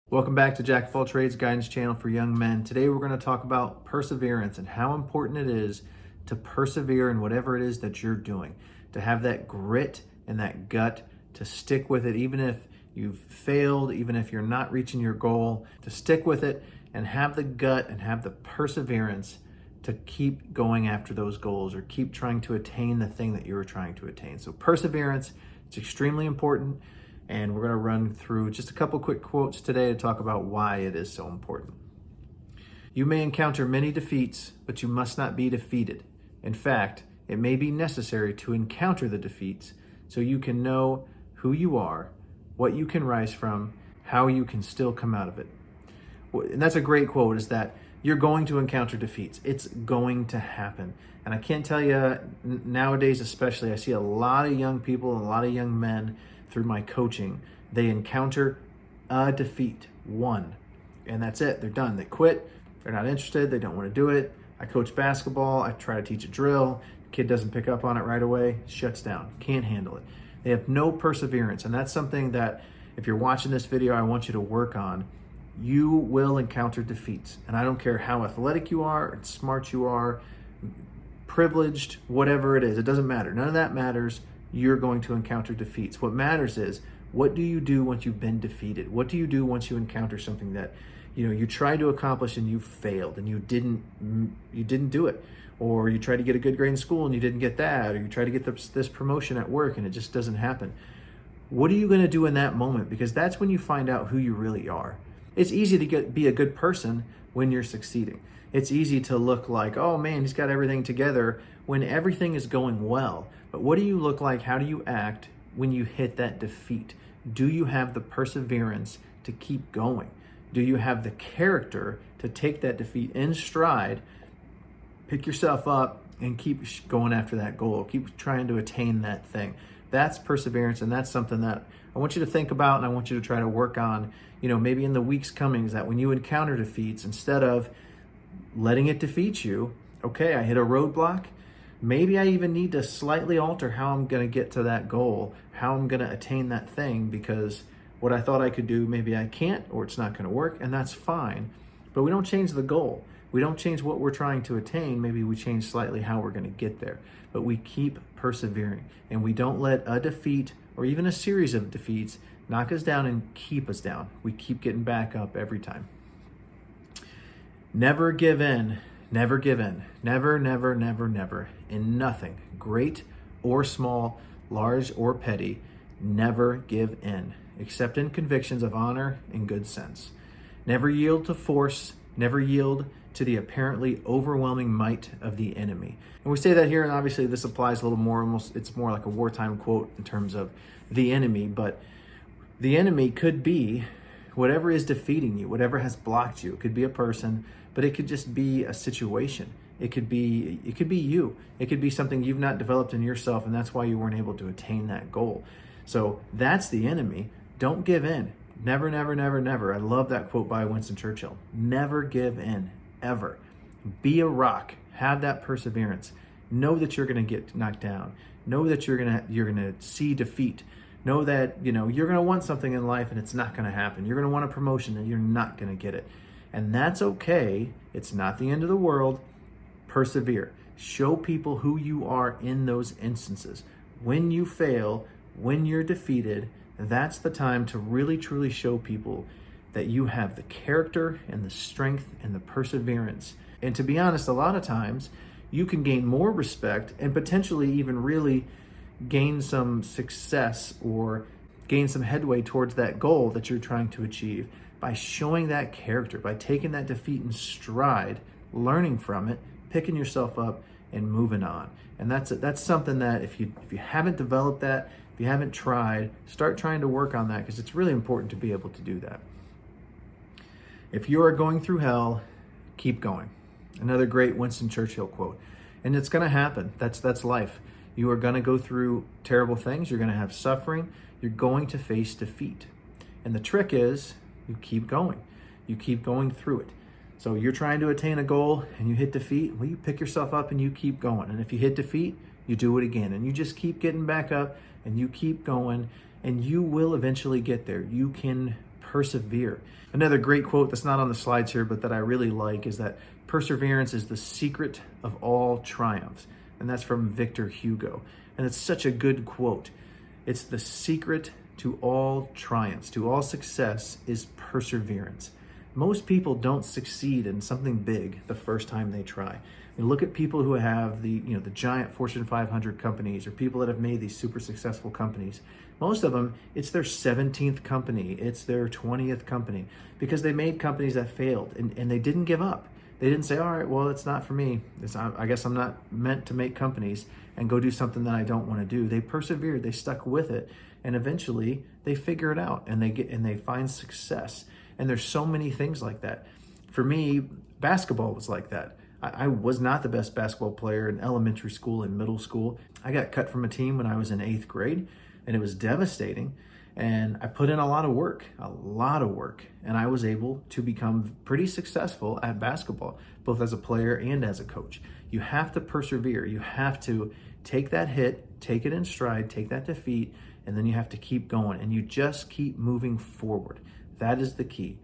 Welcome back to Jack of All Trades Guidance Channel for Young Men. Today we're going to talk about perseverance and how important it is to persevere in whatever it is that you're doing, to have that grit and that gut to stick with it even if you've failed, even if you're not reaching your goal, to stick with it and have the gut and have the perseverance to keep going after those goals or keep trying to attain the thing that you were trying to attain. So perseverance, it's extremely important. And we're going to run through just a couple quick quotes today to talk about why it is so important. You may encounter many defeats, but you must not be defeated. In fact, it may be necessary to encounter the defeats so you can know who you are, what you can rise from, how you can still come out of it. And that's a great quote, is that you're going to encounter defeats. It's going to happen. And I can't tell you, nowadays especially, I see a lot of young people and a lot of young men through my coaching, they encounter a defeat, one, and that's it. They're done. They quit. They're not interested. They don't want to do it. I coach basketball. I try to teach a drill. Kid doesn't pick up on it right away, shuts down, can't handle it. They have no perseverance, and that's something that if you're watching this video, I want you to work on. You will encounter defeats, and I don't care how athletic you are, or smart you are, privileged, whatever it is. It doesn't matter. None of that matters. You're going to encounter defeats. What matters is, what do you do once you've been defeated? What do you do once you encounter something that you tried to accomplish and you failed and you didn't do it? Or you tried to get a good grade in school and you didn't get that, or you tried to get this promotion at work and it just doesn't happen. What are you going to do in that moment? Because that's when you find out who you really are. It's easy to be a good person when you're succeeding. It's easy to look like, oh man, he's got everything together when everything is going well. But what do you look like? How do you act when you hit that defeat? Do you have the perseverance to keep going? Do you have the character to take that defeat in stride, pick yourself up, and keep going after that goal? Keep trying to attain that thing. That's perseverance, and that's something that I want you to think about, and I want you to try to work on, maybe in the weeks coming, is that when you encounter defeats, instead of letting it defeat you, okay, I hit a roadblock, maybe I even need to slightly alter how I'm going to get to that goal, how I'm going to attain that thing, because what I thought I could do, maybe I can't, or it's not going to work, and that's fine. But we don't change the goal. We don't change what we're trying to attain. Maybe we change slightly how we're going to get there. But we keep persevering, and we don't let a defeat or even a series of defeats knock us down and keep us down. We keep getting back up every time. Never give in. Never give in. Never, never, never, never. In nothing, great or small, large or petty, never give in, except in convictions of honor and good sense. Never yield to force. Never yield to the apparently overwhelming might of the enemy. And we say that here, and obviously this applies a little more, it's more like a wartime quote in terms of the enemy, but the enemy could be whatever is defeating you, whatever has blocked you. It could be a person, but it could just be a situation. It could be you. It could be something you've not developed in yourself, and that's why you weren't able to attain that goal. So that's the enemy. Don't give in. Never, never, never, never. I love that quote by Winston Churchill. Never give in, ever. Be a rock. Have that perseverance. Know that you're going to get knocked down. Know that you're going to see defeat. Know that, you're going to want something in life and it's not going to happen. You're going to want a promotion and you're not going to get it. And that's okay. It's not the end of the world. Persevere. Show people who you are in those instances. When you fail, when you're defeated, that's the time to really truly show people that you have the character and the strength and the perseverance. And to be honest, a lot of times you can gain more respect and potentially even really gain some success or gain some headway towards that goal that you're trying to achieve by showing that character, by taking that defeat in stride, learning from it, picking yourself up and moving on. And that's something that if you haven't developed that, if you haven't tried, start trying to work on that, because it's really important to be able to do that. If you are going through hell, keep going. Another great Winston Churchill quote. And it's going to happen. That's life. You are going to go through terrible things. You're going to have suffering. You're going to face defeat. And the trick is you keep going. You keep going through it. So you're trying to attain a goal and you hit defeat. Well, you pick yourself up and you keep going. And if you hit defeat, you do it again. And you just keep getting back up and you keep going, and you will eventually get there. You can persevere. Another great quote that's not on the slides here, but that I really like is that perseverance is the secret of all triumphs. And that's from Victor Hugo. And it's such a good quote. It's the secret to all triumphs, to all success is perseverance. Most people don't succeed in something big the first time they try. You look at people who have the giant Fortune 500 companies, or people that have made these super successful companies. Most of them, it's their 17th company, it's their 20th company, because they made companies that failed and they didn't give up. They didn't say, all right, well, it's not for me. I guess I'm not meant to make companies and go do something that I don't want to do. They persevered, they stuck with it, and eventually they figure it out and they find success. And there's so many things like that. For me, basketball was like that. I was not the best basketball player in elementary school and middle school. I got cut from a team when I was in 8th grade, and it was devastating. And I put in a lot of work, and I was able to become pretty successful at basketball, both as a player and as a coach. You have to persevere. You have to take that hit, take it in stride, take that defeat, and then you have to keep going, and you just keep moving forward. That is the key.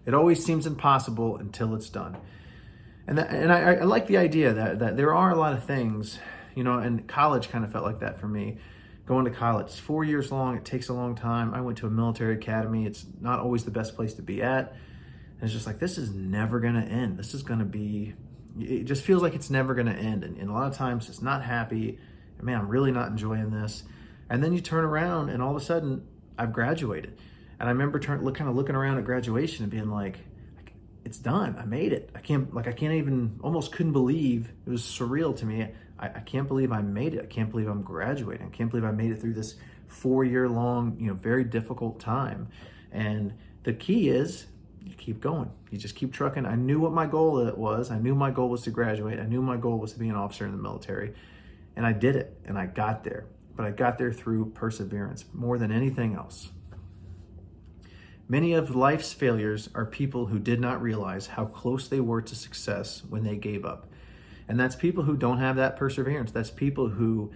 It always seems impossible until it's done. And I like the idea that there are a lot of things, and college kind of felt like that for me. Going to college, it's 4 years long, it takes a long time. I went to a military academy. It's not always the best place to be at. And it's just like, this is never gonna end. This is gonna be, it just feels like it's never gonna end. And a lot of times it's not happy. And man, I'm really not enjoying this. And then you turn around and all of a sudden I've graduated. And I remember kind of looking around at graduation and being like, it's done. I made it. I can't even, almost couldn't believe, it was surreal to me. I can't believe I made it. I can't believe I'm graduating. I can't believe I made it through this 4-year long, very difficult time. And the key is you keep going. You just keep trucking. I knew what my goal was. I knew my goal was to graduate. I knew my goal was to be an officer in the military. And I did it, and I got there. But I got there through perseverance more than anything else. Many of life's failures are people who did not realize how close they were to success when they gave up. And that's people who don't have that perseverance. That's people who,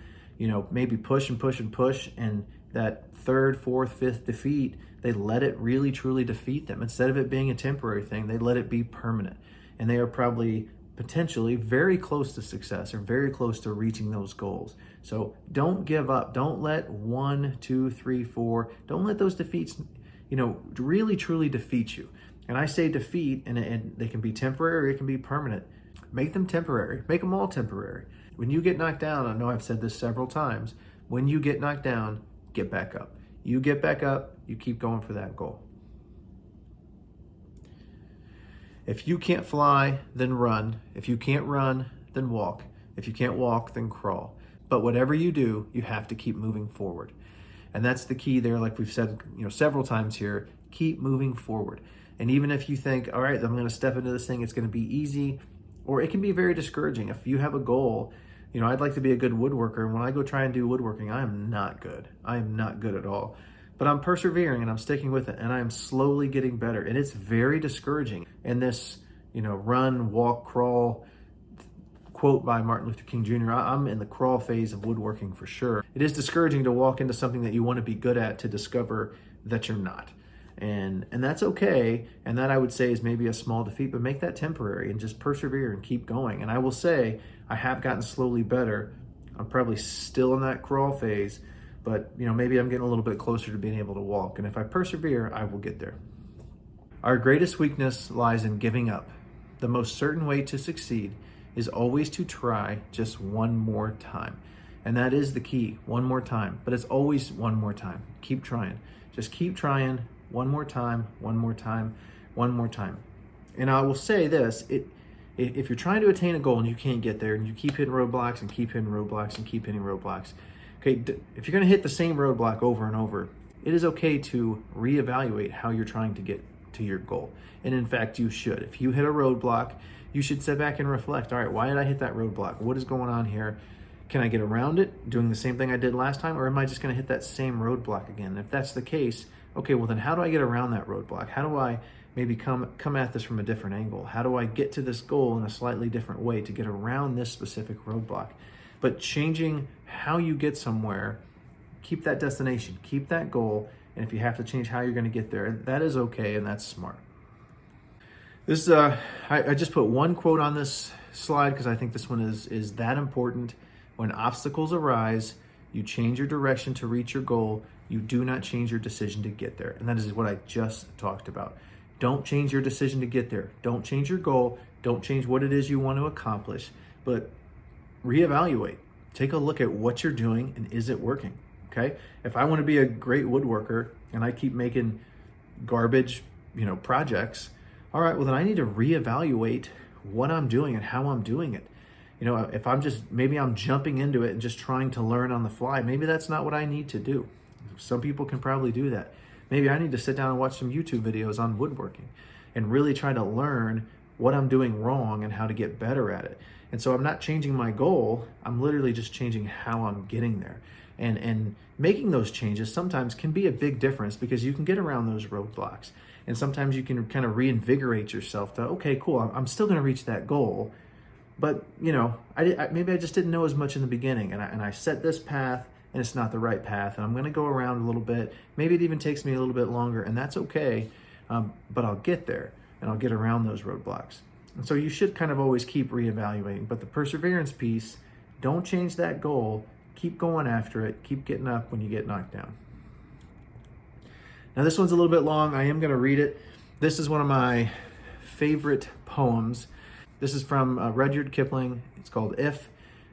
maybe push and push and push, and that 3rd, 4th, 5th defeat, they let it really truly defeat them. Instead of it being a temporary thing, they let it be permanent. And they are probably potentially very close to success or very close to reaching those goals. So don't give up. Don't let 1, 2, 3, 4, don't let those defeats really truly defeat you. And I say defeat, and they can be temporary or it can be permanent. Make them temporary. Make them all temporary. When you get knocked down, I know I've said this several times, when you get knocked down, get back up. You get back up, you keep going for that goal. If you can't fly, then run. If you can't run, then walk. If you can't walk, then crawl. But whatever you do, you have to keep moving forward. And that's the key there, like we've said several times here, keep moving forward. And even if you think, all right, I'm going to step into this thing, it's going to be easy, or it can be very discouraging. If you have a goal, I'd like to be a good woodworker, and when I go try and do woodworking, I am not good. I am not good at all. But I'm persevering and I'm sticking with it, and I am slowly getting better. And it's very discouraging. And this, run, walk, crawl, quote by Martin Luther King Jr., I'm in the crawl phase of woodworking for sure. It is discouraging to walk into something that you want to be good at to discover that you're not. And that's okay. And that, I would say, is maybe a small defeat, but make that temporary and just persevere and keep going. And I will say, I have gotten slowly better. I'm probably still in that crawl phase, but maybe I'm getting a little bit closer to being able to walk. And if I persevere, I will get there. Our greatest weakness lies in giving up. The most certain way to succeed is always to try just one more time. And that is the key, one more time. But it's always one more time. Keep trying. Just keep trying one more time, one more time, one more time. And I will say this, if you're trying to attain a goal and you can't get there, and you keep hitting roadblocks and keep hitting roadblocks and keep hitting roadblocks, okay, if you're going to hit the same roadblock over and over, it is okay to reevaluate how you're trying to get to your goal. And in fact, you should. If you hit a roadblock, you should sit back and reflect, all right, why did I hit that roadblock? What is going on here? Can I get around it doing the same thing I did last time? Or am I just going to hit that same roadblock again? And if that's the case, okay, well then how do I get around that roadblock? How do I maybe come at this from a different angle? How do I get to this goal in a slightly different way to get around this specific roadblock? But changing how you get somewhere keep that destination, keep that goal. And if you have to change how you're going to get there, that is okay, and that's smart. This I just put one quote on this slide because I think this one is that important. When obstacles arise, you change your direction to reach your goal. You do not change your decision to get there. And that is what I just talked about. Don't change your decision to get there. Don't change your goal. Don't change what it is you want to accomplish, but reevaluate. Take a look at what you're doing and is it working? Okay? If I want to be a great woodworker and I keep making garbage, projects, all right, well then I need to reevaluate what I'm doing and how I'm doing it. If maybe I'm jumping into it and just trying to learn on the fly, maybe that's not what I need to do. Some people can probably do that. Maybe I need to sit down and watch some YouTube videos on woodworking and really try to learn what I'm doing wrong and how to get better at it. And so I'm not changing my goal, I'm literally just changing how I'm getting there. And making those changes sometimes can be a big difference because you can get around those roadblocks. And sometimes you can kind of reinvigorate yourself to, okay, cool, I'm still gonna reach that goal. But, maybe I just didn't know as much in the beginning, and I set this path, and it's not the right path, and I'm going to go around a little bit. Maybe it even takes me a little bit longer, and that's okay, but I'll get there, and I'll get around those roadblocks. And so you should kind of always keep reevaluating, but the perseverance piece, don't change that goal. Keep going after it. Keep getting up when you get knocked down. Now, this one's a little bit long. I am going to read it. This is one of my favorite poems. This is from Rudyard Kipling. It's called If,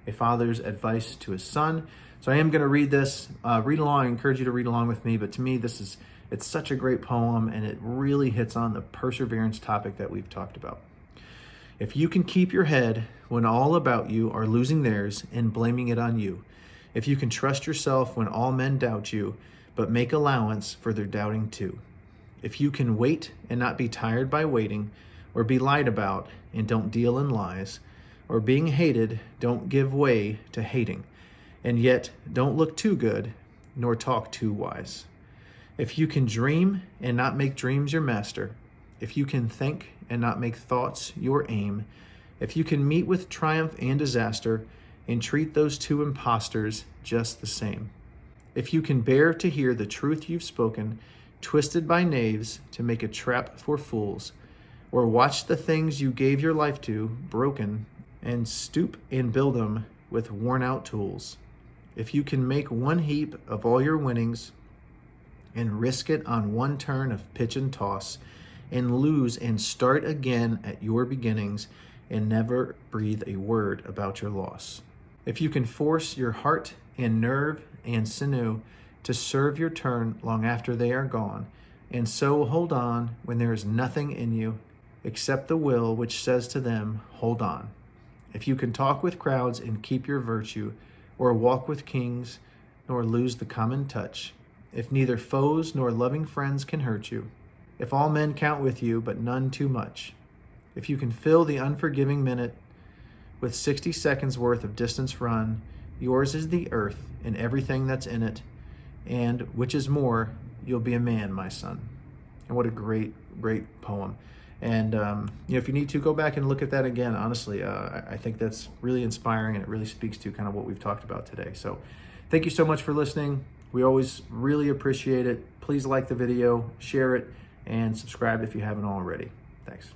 a Father's Advice to His Son. So I am going to read this. Read along. I encourage you to read along with me. But to me, it's such a great poem, and it really hits on the perseverance topic that we've talked about. If you can keep your head when all about you are losing theirs and blaming it on you, if you can trust yourself when all men doubt you, but make allowance for their doubting too, if you can wait and not be tired by waiting, or be lied about and don't deal in lies, or being hated, don't give way to hating, and yet don't look too good, nor talk too wise. If you can dream and not make dreams your master, if you can think and not make thoughts your aim, if you can meet with triumph and disaster and treat those two impostors just the same, if you can bear to hear the truth you've spoken, twisted by knaves to make a trap for fools, or watch the things you gave your life to broken and stoop and build them with worn out tools, if you can make one heap of all your winnings and risk it on one turn of pitch and toss, and lose and start again at your beginnings and never breathe a word about your loss, if you can force your heart and nerve and sinew to serve your turn long after they are gone, and so hold on when there is nothing in you except the will which says to them, hold on. If you can talk with crowds and keep your virtue, or walk with kings, nor lose the common touch, if neither foes nor loving friends can hurt you, if all men count with you, but none too much, if you can fill the unforgiving minute with 60 seconds worth of distance run, yours is the earth and everything that's in it, and which is more, you'll be a man, my son. And what a great, great poem. And if you need to, go back and look at that again. Honestly, I think that's really inspiring, and it really speaks to kind of what we've talked about today. So thank you so much for listening. We always really appreciate it. Please like the video, share it, and subscribe if you haven't already. Thanks.